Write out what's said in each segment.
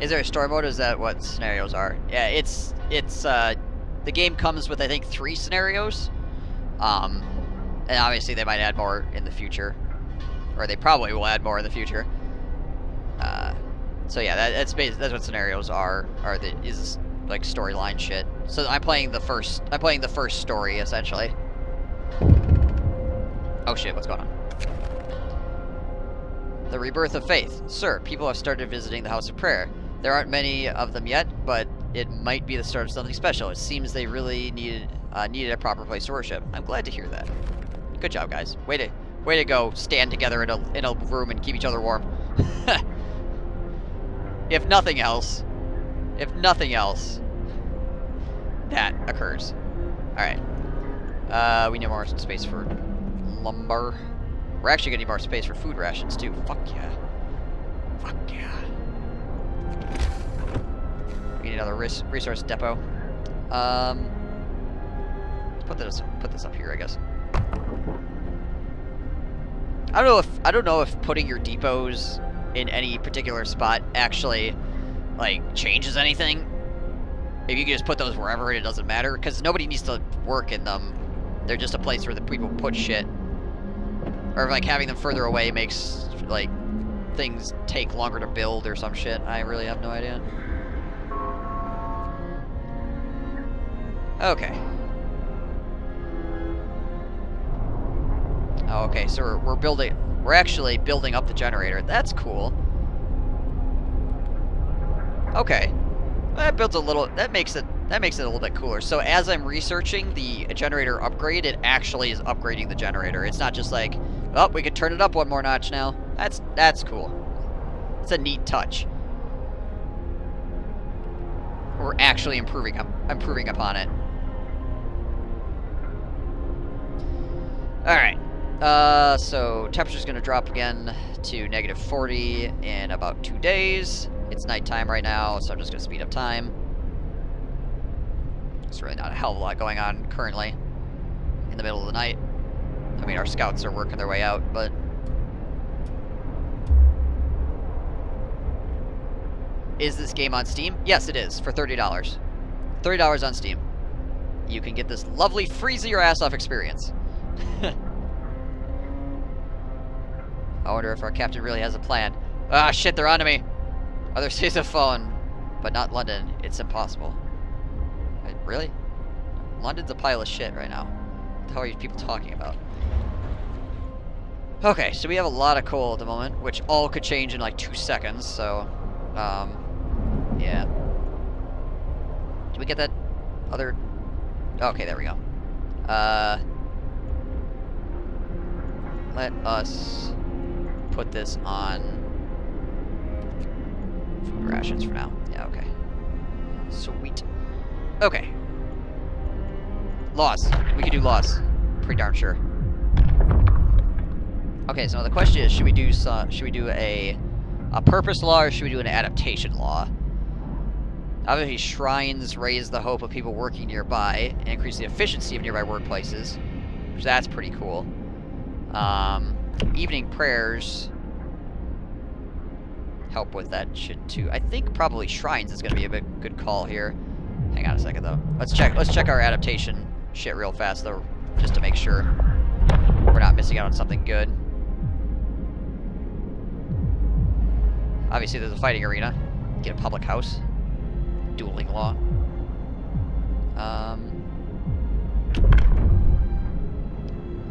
Is there a story mode? Or is that what scenarios are? Yeah, it's the game comes with I think 3 scenarios. And obviously they might add more in the future, or they probably will add more in the future. So yeah, that's what scenarios are. Is like storyline shit. So I'm playing the first story essentially. Oh shit, what's going on? The rebirth of faith. Sir, people have started visiting the House of Prayer. There aren't many of them yet, but it might be the start of something special. It seems they really needed a proper place to worship. I'm glad to hear that. Good job, guys. Way to go. Stand together in a room and keep each other warm. If nothing else, that occurs. All right. We need more space for lumber. We're actually gonna need more space for food rations too. Fuck yeah. Fuck yeah. We need another resource depot. Let's put this up here, I guess. I don't know if putting your depots in any particular spot actually like changes anything. Maybe you can just put those wherever and it doesn't matter, because nobody needs to work in them. They're just a place where the people put shit. Or like having them further away makes like things take longer to build or some shit. I really have no idea. Okay. Oh, okay, so we're actually building up the generator. That's cool. Okay. That makes it a little bit cooler. So as I'm researching the generator upgrade, it actually is upgrading the generator. It's not just like, oh, we can turn it up one more notch now. That's cool. It's a neat touch. We're actually improving upon it. Alright. So temperature's gonna drop again to -40 in about 2 days. It's nighttime right now, so I'm just gonna speed up time. There's really not a hell of a lot going on currently in the middle of the night. I mean, our scouts are working their way out, but... Is this game on Steam? Yes, it is, for $30. $30 on Steam. You can get this lovely freeze-your-ass-off experience. I wonder if our captain really has a plan. Ah, shit, they're onto me! Other states of phone, but not London. It's impossible. Really? London's a pile of shit right now. What the hell are you people talking about? Okay, so we have a lot of coal at the moment, which all could change in like 2 seconds, so... yeah. Did we get that other... Okay, there we go. Let us put this on food rations for now. Yeah, okay. Sweet. Okay. Laws. We can do laws. Pretty darn sure. Okay, so the question is, should we do a purpose law or should we do an adaptation law? Obviously, shrines raise the hope of people working nearby and increase the efficiency of nearby workplaces, which that's pretty cool. Evening prayers help with that shit too. I think probably shrines is going to be a good call here. Hang on a second though. Let's check our adaptation shit real fast though, just to make sure we're not missing out on something good. Obviously, there's a fighting arena. Get a public house. Dueling law.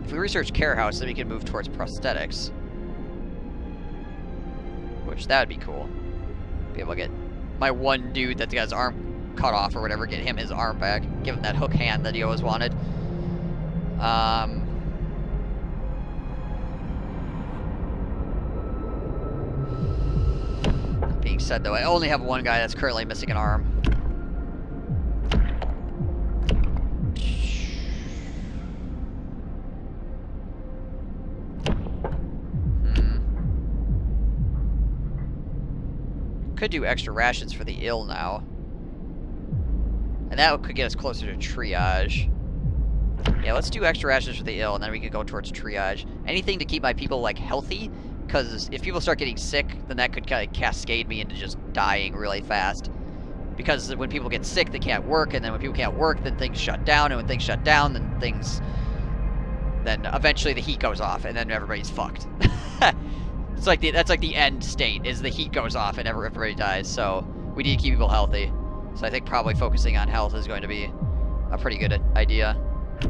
If we research care house, then we can move towards prosthetics. Which, that would be cool. Be able to get my one dude that got his arm cut off or whatever, get him his arm back. Give him that hook hand that he always wanted. That being said, though, I only have one guy that's currently missing an arm. Could do extra rations for the ill now. And that could get us closer to triage. Yeah, let's do extra rations for the ill, and then we can go towards triage. Anything to keep my people, like, healthy, because if people start getting sick, then that could kind of cascade me into just dying really fast. Because when people get sick, they can't work, and then when people can't work, then things shut down, and when things shut down, then eventually the heat goes off, and then everybody's fucked. It's like that's like the end state, is the heat goes off and everybody dies, so we need to keep people healthy. So I think probably focusing on health is going to be a pretty good idea. So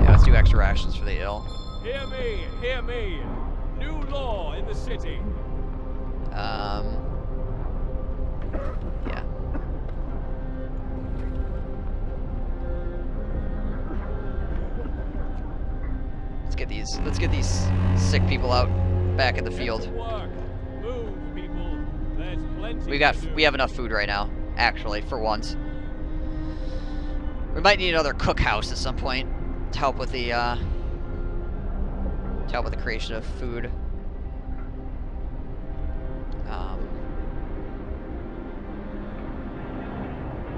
yeah, let's do extra rations for the ill. Hear me, hear me. New law in the city. Yeah. Let's get these sick people out back in the field. Move, people. There's plenty We have enough food right now, actually, for once. We might need another cookhouse at some point to help with the creation of food.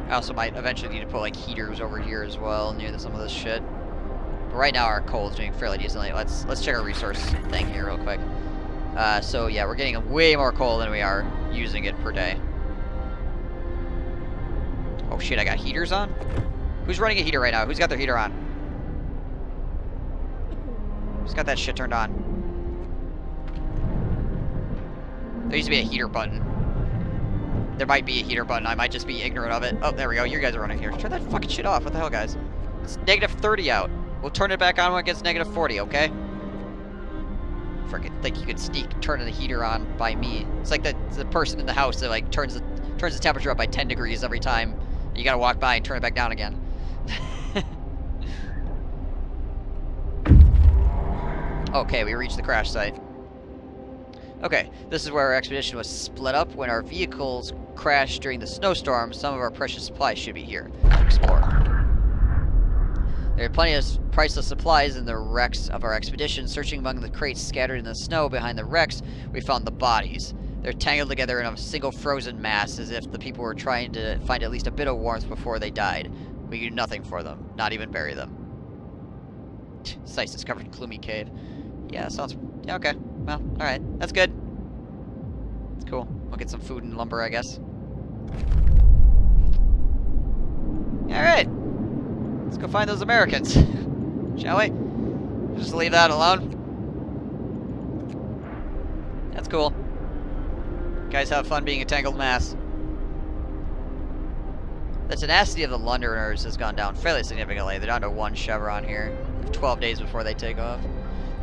I also might eventually need to put like heaters over here as well near some of this shit. But right now our coal is doing fairly decently. Let's check our resource thing here real quick. So yeah, we're getting way more coal than we are using it per day. Oh shit, I got heaters on? Who's running a heater right now? Who's got their heater on? Who's got that shit turned on? There used to be a heater button. There might be a heater button. I might just be ignorant of it. Oh, there we go. You guys are running here. Turn that fucking shit off. What the hell, guys? It's negative 30 out. We'll turn it back on when it gets negative 40, okay? Frickin' think you could sneak turning the heater on by me. It's like the person in the house that like turns the temperature up by 10 degrees every time. You gotta walk by and turn it back down again. Okay, we reached the crash site. Okay, this is where our expedition was split up. When our vehicles crashed during the snowstorm, some of our precious supplies should be here to explore. There are plenty of priceless supplies in the wrecks of our expedition. Searching among the crates scattered in the snow behind the wrecks, we found the bodies. They're tangled together in a single frozen mass, as if the people were trying to find at least a bit of warmth before they died. We could do nothing for them, not even bury them. Site's discovered in gloomy cave. Yeah, sounds... Yeah, okay. Well, alright. That's good. It's cool. We'll get some food and lumber, I guess. Alright. Let's go find those Americans. Shall we? Just leave that alone. That's cool. You guys have fun being a tangled mass. The tenacity of the Londoners has gone down fairly significantly. They're down to 1 chevron here. 12 days before they take off.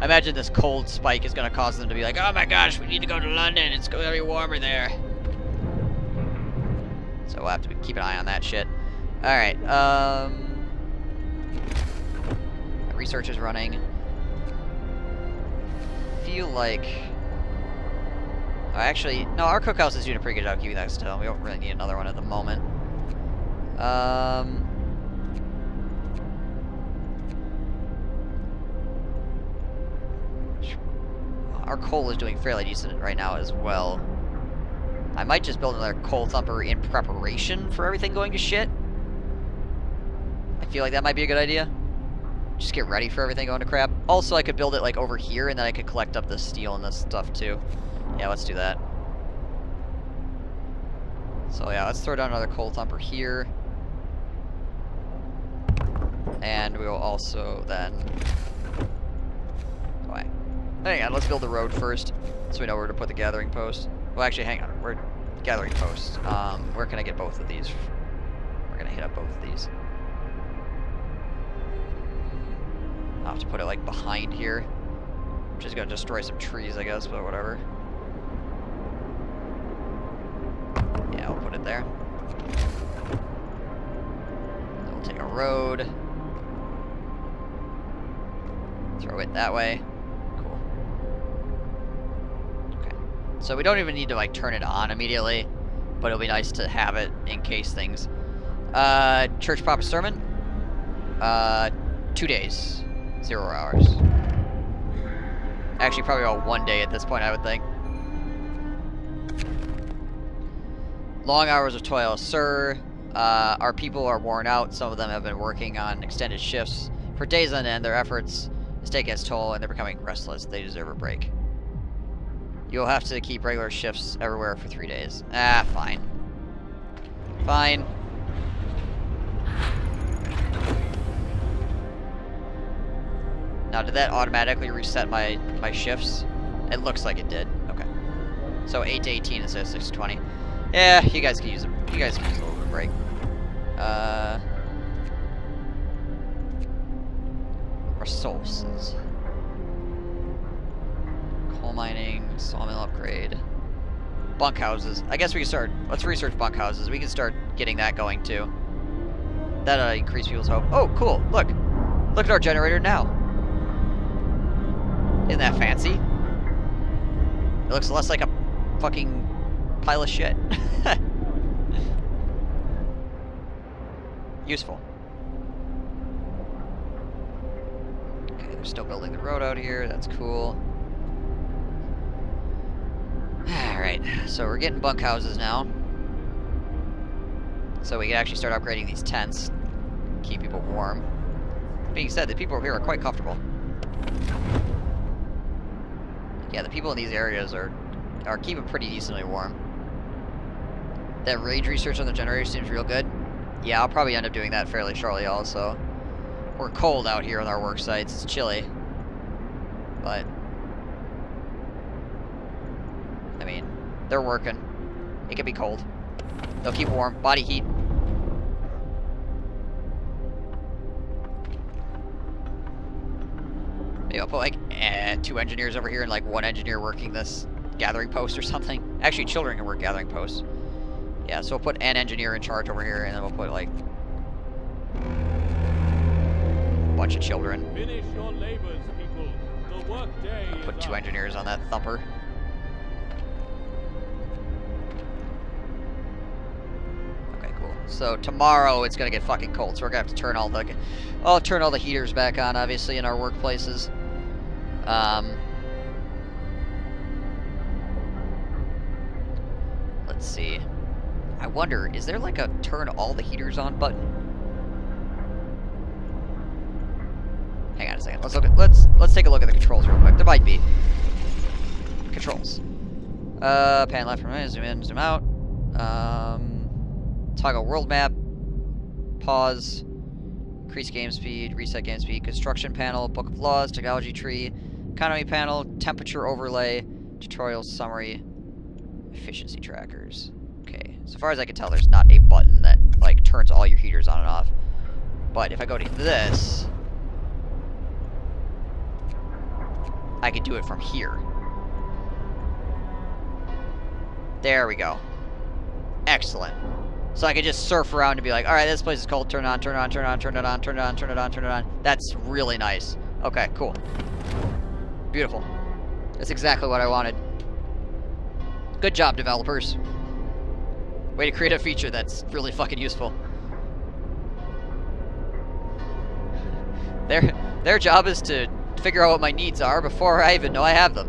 I imagine this cold spike is going to cause them to be like, oh my gosh, we need to go to London. It's going to be warmer there. So we'll have to keep an eye on that shit. Alright, research is running. Feel like... Oh, actually, no, our cookhouse is doing a pretty good job keeping that still. We don't really need another one at the moment. Our coal is doing fairly decent right now as well. I might just build another coal thumper in preparation for everything going to shit. I feel like that might be a good idea. Just get ready for everything going to crap. Also, I could build it like over here, and then I could collect up the steel and this stuff too. Yeah, let's do that. So yeah, let's throw down another coal thumper here. And we will also then... Hang on, let's build the road first, so we know where to put the gathering post. Well, actually, hang on. We're gathering post. Where can I get both of these? We're gonna hit up both of these. I'll have to put it like behind here, which is gonna destroy some trees, I guess, but whatever. Yeah, I'll put it there. Then we'll take a road. Throw it that way. So we don't even need to like turn it on immediately, but it'll be nice to have it in case things. Church proper sermon. 2 days, 0 hours. Actually, probably about 1 day at this point, I would think. Long hours of toil, sir. Our people are worn out. Some of them have been working on extended shifts for days on end. Their efforts It's taking its toll, and they're becoming restless. They deserve a break. You'll have to keep regular shifts everywhere for 3 days. Ah, fine. Fine. Now, did that automatically reset my shifts? It looks like it did. Okay. So 8 to 18 instead of 6 to 20. Yeah, you guys can use it. You guys can use a little bit of break. Resources. Coal mining, sawmill upgrade. Bunkhouses. I guess we can start. Let's research bunkhouses. We can start getting that going too. That'll increase people's hope. Oh, cool. Look. Look at our generator now. Isn't that fancy? It looks less like a fucking pile of shit. Useful. Okay, they're still building the road out here. That's cool. Alright, so we're getting bunkhouses now. So we can actually start upgrading these tents. Keep people warm. Being said, the people here are quite comfortable. Yeah, the people in these areas are keeping pretty decently warm. That range research on the generator seems real good. Yeah, I'll probably end up doing that fairly shortly also. We're cold out here on our work sites. It's chilly. But I mean, they're working. It can be cold. They'll keep warm. Body heat. Maybe I'll put like 2 engineers over here and like 1 engineer working this gathering post or something. Actually, children can work gathering posts. Yeah, so we'll put an engineer in charge over here, and then we'll put like a bunch of children. Finish your labors, people. The work day is Put 2 up. engineers on that thumper. Okay, cool. So tomorrow it's gonna get fucking cold, so we're gonna have to turn all the, I'll turn all the heaters back on, obviously, in our workplaces. Let's see. I wonder, is there like a turn all the heaters on button? Hang on a second. Let's take a look at the controls real quick. There might be. Controls. Pan left from right, zoom in, zoom out. Toggle world map. Pause. Increase game speed, reset game speed, construction panel, book of laws, technology tree, economy panel, temperature overlay, tutorial summary, efficiency trackers. Okay, so far as I can tell, there's not a button that like turns all your heaters on and off. But if I go to this, I can do it from here. There we go. Excellent. So I can just surf around and be like, alright, this place is cold, turn it on, turn it on, turn it on, turn it on, turn it on, turn it on, turn it on. That's really nice. Okay, cool. Beautiful. That's exactly what I wanted. Good job, developers. Way to create a feature that's really fucking useful. Their job is to figure out what my needs are before I even know I have them.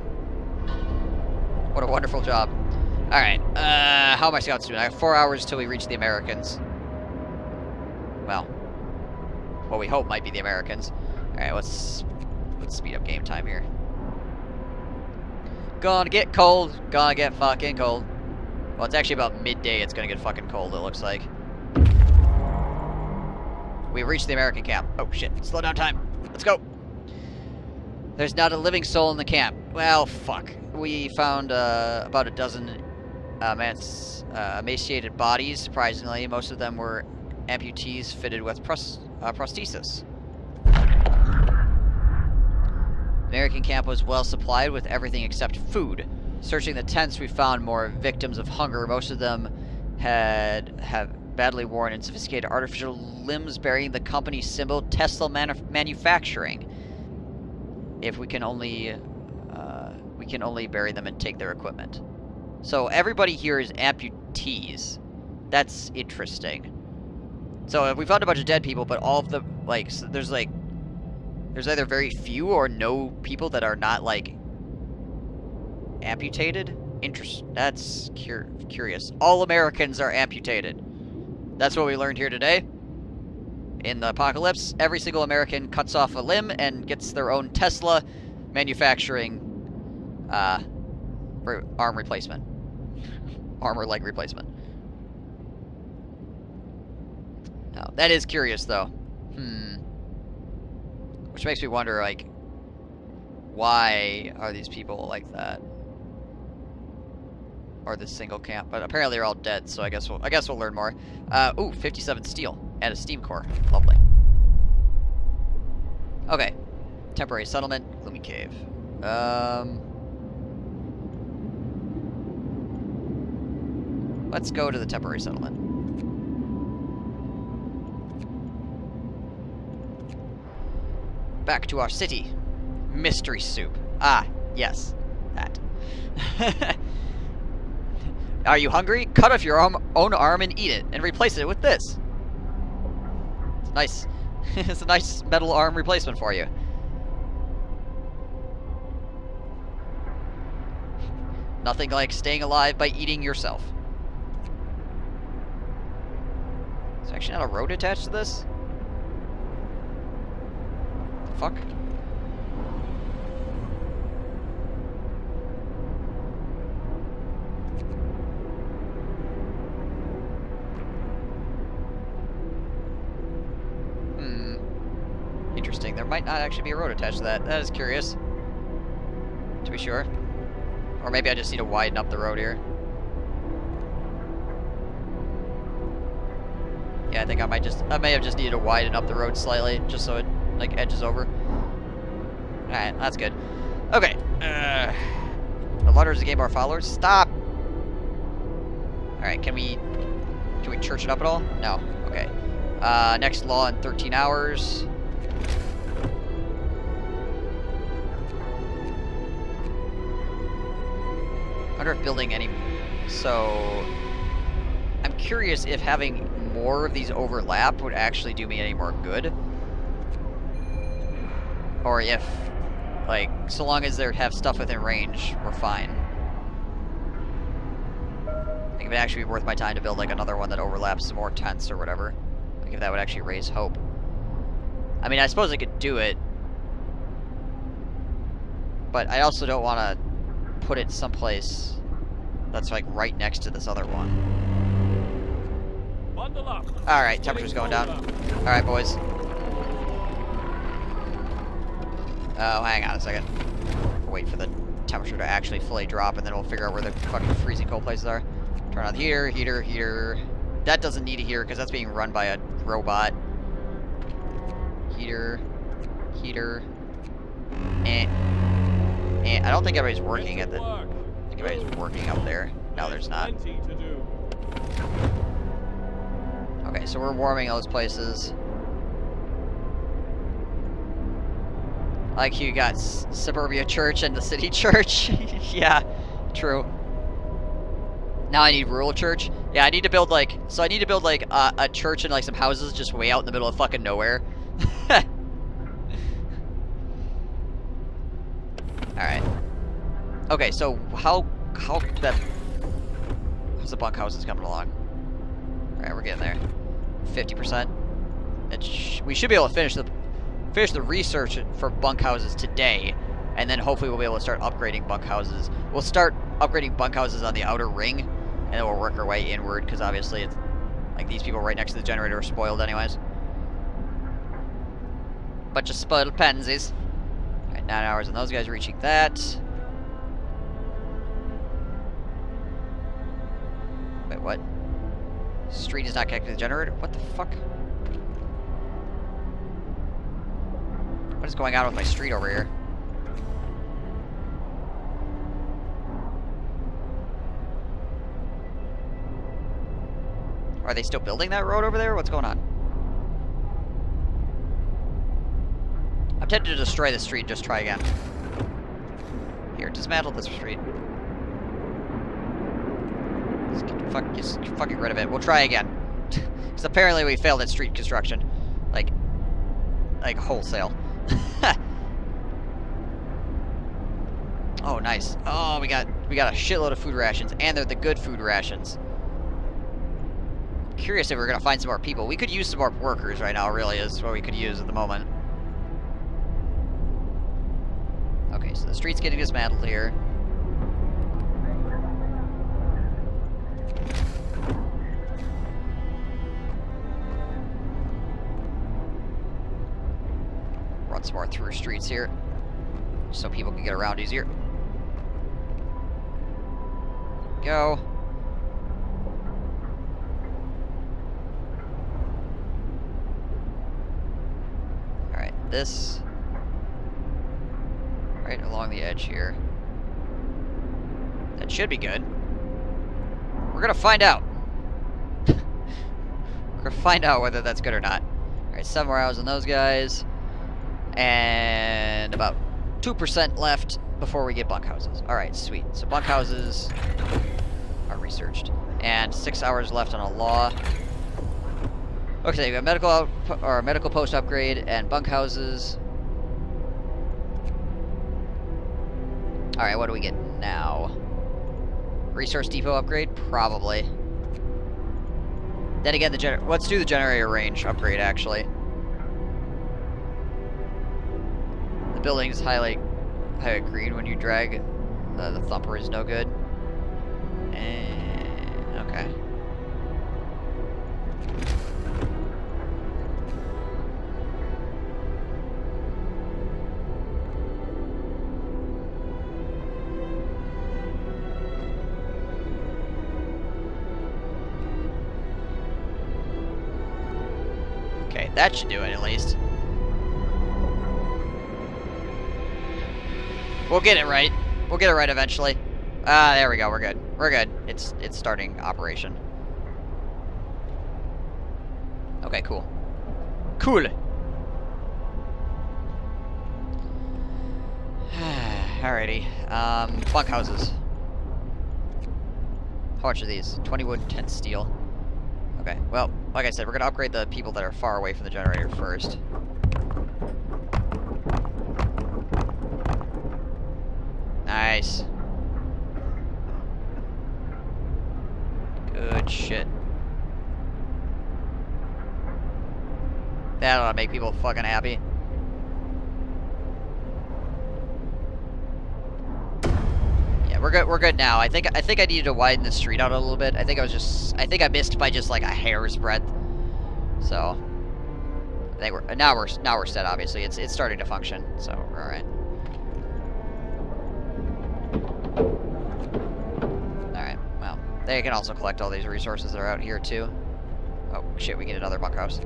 What a wonderful job. Alright, how are my scouts doing? I have 4 hours till we reach the Americans. Well, what we hope might be the Americans. Alright, let's speed up game time here. Gonna get cold. Gonna get fucking cold. Well, it's actually about midday. It's gonna get fucking cold, it looks like. We've reached the American camp. Oh, shit. Slow down time. Let's go. There's not a living soul in the camp. Well, fuck. We found about a dozen emaciated bodies, surprisingly. Most of them were amputees fitted with prosthesis. The American camp was well supplied with everything except food. Searching the tents, we found more victims of hunger. Most of them have badly worn and sophisticated artificial limbs bearing the company symbol Tesla Manufacturing. If we can only bury them and take their equipment. So everybody here is amputees. That's interesting. So we found a bunch of dead people, but all of them, like, so there's either very few or no people that are not, like, amputated. That's curious. All Americans are amputated. That's what we learned here today. In the apocalypse, every single American cuts off a limb and gets their own Tesla manufacturing arm replacement. Armor leg replacement. Now, that is curious, though. Which makes me wonder, like, why are these people like that? Or this single camp, but apparently they're all dead, so I guess we'll learn more. Ooh, 57 steel and a steam core. Lovely. Okay. Temporary settlement, gloomy cave. Let's go to the temporary settlement. Back to our city. Mystery soup. Ah, yes. That. Are you hungry? Cut off your own arm and eat it, and replace it with this. It's nice. It's a nice metal arm replacement for you. Nothing like staying alive by eating yourself. There's actually not a road attached to this? Fuck. Interesting. There might not actually be a road attached to that. That is curious. To be sure. Or maybe I just need to widen up the road here. Yeah, I think I may have just needed to widen up the road slightly, just so it, like, edges over. Alright, that's good. Okay. The letters to gain more followers. Stop! Alright, can we church it up at all? No. Okay. Next law in 13 hours. I wonder if building any... So... I'm curious if having more of these overlap would actually do me any more good. Or if, like, so long as they have stuff within range, we're fine. Like, if it actually be worth my time to build, like, another one that overlaps some more tents or whatever. Like, if that would actually raise hope. I mean, I suppose I could do it. But I also don't want to put it someplace that's, like, right next to this other one. Alright, temperature's going down. Alright, boys. Oh, hang on a second. Wait for the temperature to actually fully drop, and then we'll figure out where the fucking freezing cold places are. Turn on the heater, heater. That doesn't need a heater, because that's being run by a robot. Heater. I don't think everybody's working at the... I think everybody's working up there. No, there's not. Okay, so we're warming those places. I like you got suburbia church and the city church. Yeah, true. Now I need rural church. Yeah, I need to build like... So I need to build like a church and like some houses just way out in the middle of fucking nowhere. Alright. Okay, so how's the bunkhouses coming along? Alright, we're getting there. 50%. We should be able to finish the research for bunkhouses today, and then hopefully we'll be able to start upgrading bunkhouses. We'll start upgrading bunkhouses on the outer ring, and then we'll work our way inward, because obviously it's like these people right next to the generator are spoiled anyways. Bunch of spoiled pansies. Alright, 9 hours and those guys reaching that. Wait, what? Street is not connected to the generator? What the fuck? What is going on with my street over here? Are they still building that road over there? What's going on? I'm tempted to destroy the street and just try again. Here, dismantle this street. Just fucking rid of it. We'll try again. Because apparently we failed at street construction. Like wholesale. Oh, nice. Oh, we got a shitload of food rations, and they're the good food rations. curious if we're gonna find some more people. We could use some more workers right now, really, is what we could use at the moment. Okay, so the street's getting dismantled here. Run some more through streets here, so people can get around easier. Go. Alright, this right along the edge here. That should be good. We're gonna find out. We're gonna find out whether that's good or not. Alright, 7 more hours on those guys. And about 2% left before we get bunkhouses. Alright, sweet. So bunkhouses are researched. And 6 hours left on a law. Okay, we got medical post upgrade and bunkhouses. Alright, what do we get now? Resource depot upgrade? Probably. Then again, let's do the generator range upgrade, actually. The building is highlight green when you drag. The thumper is no good. And okay. Okay, that should do it at least. We'll get it right. We'll get it right eventually. Ah, there we go. We're good. We're good. It's starting operation. Okay, cool. Cool. Alrighty. Bunkhouses. How much are these? 20 wood, 10 steel. Okay, well, like I said, we're gonna upgrade the people that are far away from the generator first. Nice. Good shit. That ought to make people fucking happy. Yeah, we're good now. I think I needed to widen the street out a little bit. I think I missed by just like a hair's breadth. So I think now we're set, obviously. It's starting to function, so we're alright. Alright, well, they can also collect all these resources that are out here too. Oh shit, we get another bunkhouse.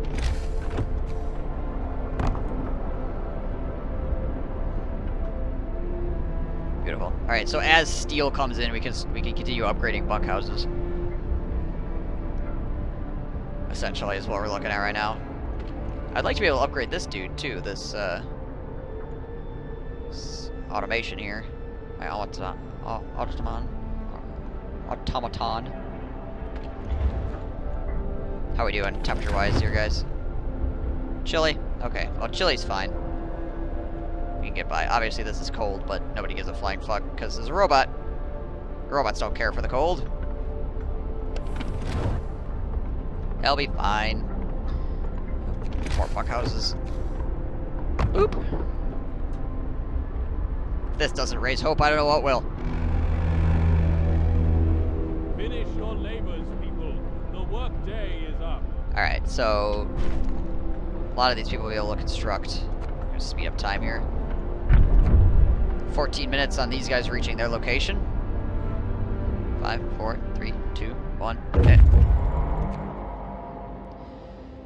Beautiful. Alright, so as steel comes in, we can continue upgrading bunkhouses. Essentially is what we're looking at right now. I'd like to be able to upgrade this dude too, this automation here. My automaton. How we doing temperature-wise here, guys? Chilly? Okay, well, chilly's fine. We can get by. Obviously, this is cold, but nobody gives a flying fuck because there's a robot. Robots don't care for the cold. They'll be fine. More bunkhouses. Boop. If this doesn't raise hope, I don't know what will. Finish your labors, people. The work day is up. Alright, so a lot of these people will be able to construct. I'm gonna speed up time here. 14 minutes on these guys reaching their location. 5, 4, 3, 2, 1, okay.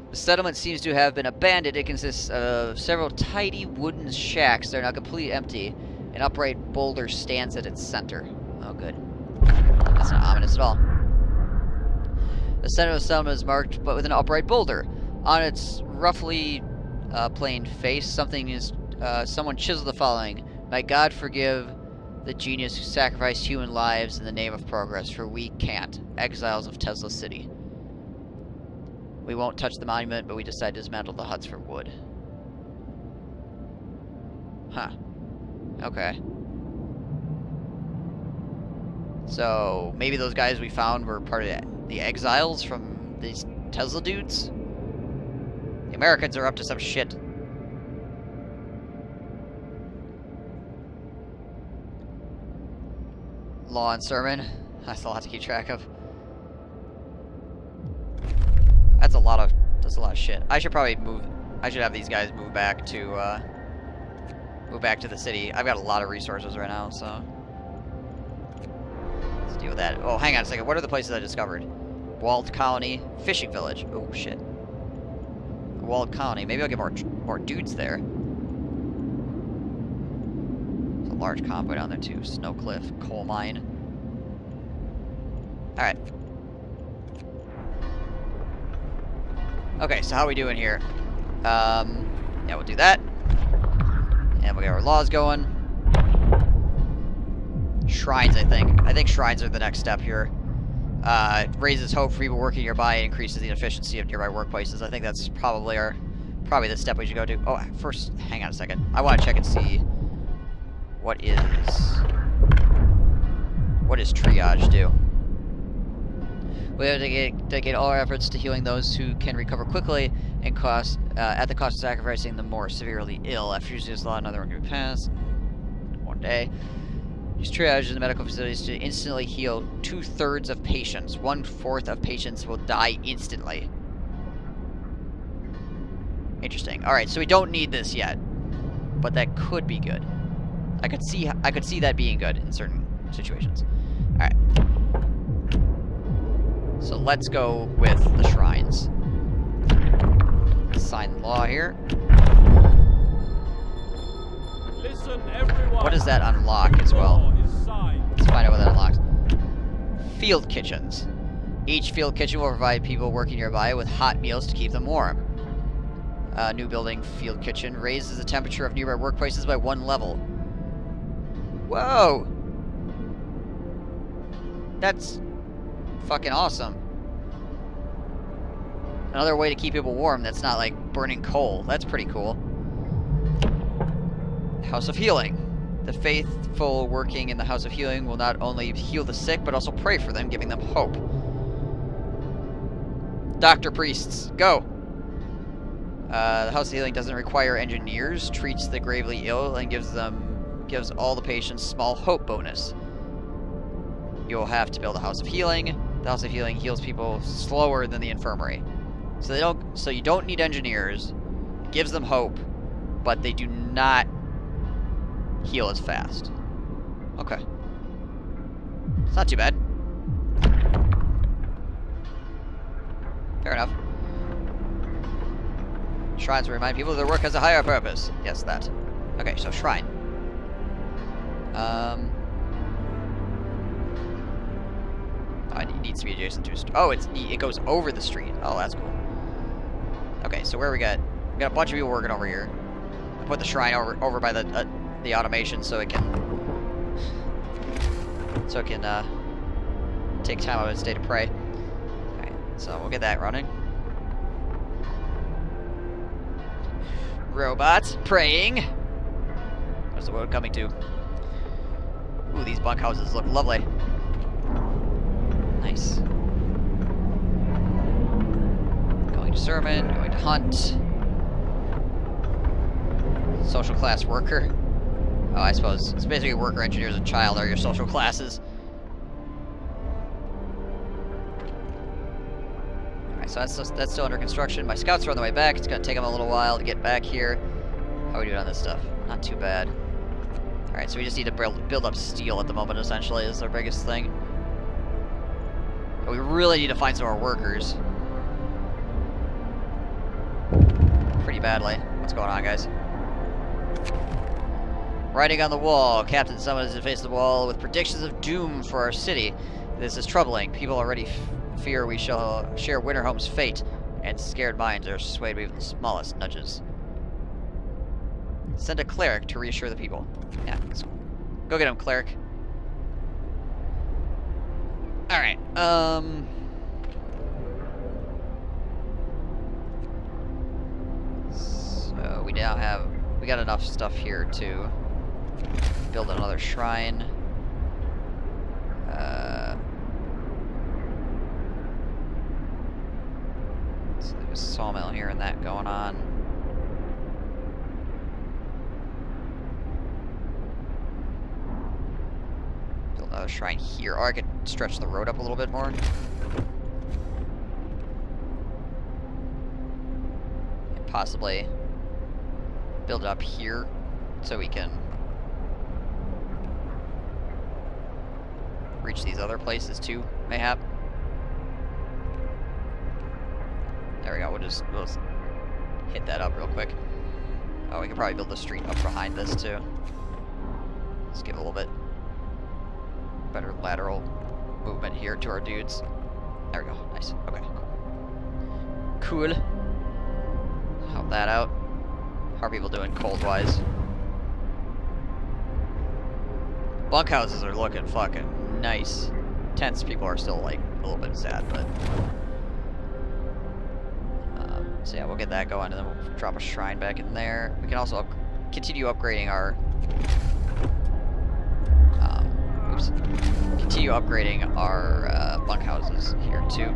The settlement seems to have been abandoned. It consists of several tidy wooden shacks. They're now completely empty. An upright boulder stands at its center. Oh, good. That's not ominous at all. The center of the settlement is marked but with an upright boulder. On its roughly plain face, someone chiseled the following. May God forgive the genius who sacrificed human lives in the name of progress, for we can't. Exiles of Tesla City. We won't touch the monument, but we decide to dismantle the huts for wood. Huh. Okay. So, maybe those guys we found were part of the exiles from these Tesla dudes? The Americans are up to some shit. Law and sermon. That's a lot to keep track of. That's a lot of shit. I should probably move. I should have these guys move back to the city. I've got a lot of resources right now, so let's deal with that. Oh, hang on a second. What are the places I discovered? Walled colony, fishing village. Oh shit. Walled colony. Maybe I'll get more dudes there. There's a large convoy down there too. Snow cliff, coal mine. All right. Okay, so how are we doing here? Yeah, we'll do that. And we'll get our laws going. Shrines, I think. I think shrines are the next step here. It raises hope for people working nearby and increases the efficiency of nearby workplaces. I think that's probably the step we should go to. Oh, first, hang on a second. I want to check and see what is triage do. We have to dedicate all our efforts to healing those who can recover quickly and at the cost of sacrificing the more severely ill. After using this law, another one can be passed. One day. Use triage in the medical facilities to instantly heal 2/3 of patients. 1/4 of patients will die instantly. Interesting. All right, so we don't need this yet, but that could be good. I could see that being good in certain situations. All right. So let's go with the shrines. Sign the law here. Listen, everyone. What does that unlock as well? Let's find out what that unlocks. Field kitchens. Each field kitchen will provide people working nearby with hot meals to keep them warm. New building field kitchen raises the temperature of nearby workplaces by 1 level. Whoa! That's fucking awesome. Another way to keep people warm that's not like burning coal. That's pretty cool. House of Healing. The faithful working in the House of Healing will not only heal the sick, but also pray for them, giving them hope. Doctor priests, go! The House of Healing doesn't require engineers, treats the gravely ill, and gives all the patients small hope bonus. You'll have to build a House of Healing. The House of Healing heals people slower than the infirmary. So you don't need engineers. Gives them hope, but they do not heal as fast. Okay. It's not too bad. Fair enough. Shrines will remind people their work has a higher purpose. Yes, that. Okay, so shrine. It needs to be adjacent to a street. Oh, it goes over the street. Oh, that's cool. Okay, so where we got a bunch of people working over here. I put the shrine over by the automation so it can take time out of its day to pray. Okay, so we'll get that running. Robots praying. Where's the world coming to? Ooh, these bunkhouses look lovely. Nice. Going to sermon, going to hunt. Social class worker. Oh, I suppose it's basically worker, engineers, and child are your social classes. Alright, so that's still under construction. My scouts are on the way back. It's gonna take them a little while to get back here. How are we doing on this stuff? Not too bad. Alright, so we just need to build up steel at the moment, essentially, is our biggest thing. But we really need to find some more workers. Pretty badly. What's going on, guys? Writing on the wall. Captain summons to face the wall with predictions of doom for our city. This is troubling. People already fear we shall share Winterhome's fate, and scared minds are swayed by even the smallest nudges. Send a cleric to reassure the people. Yeah, go get him, cleric. Alright, so we got enough stuff here to build another shrine. a sawmill here and that going on. Build another shrine here. Or I could stretch the road up a little bit more. And possibly build it up here so we can reach these other places too, mayhap. There we go, we'll just hit that up real quick. Oh, we can probably build a street up behind this too. Let's give a little bit better lateral movement here to our dudes. There we go, nice, okay, cool. Cool. Help that out. How are people doing cold-wise? Bunkhouses are looking fucking nice. Tents people are still like a little bit sad, but so yeah, we'll get that going, and then we'll drop a shrine back in there. We can also continue upgrading our bunkhouses here too.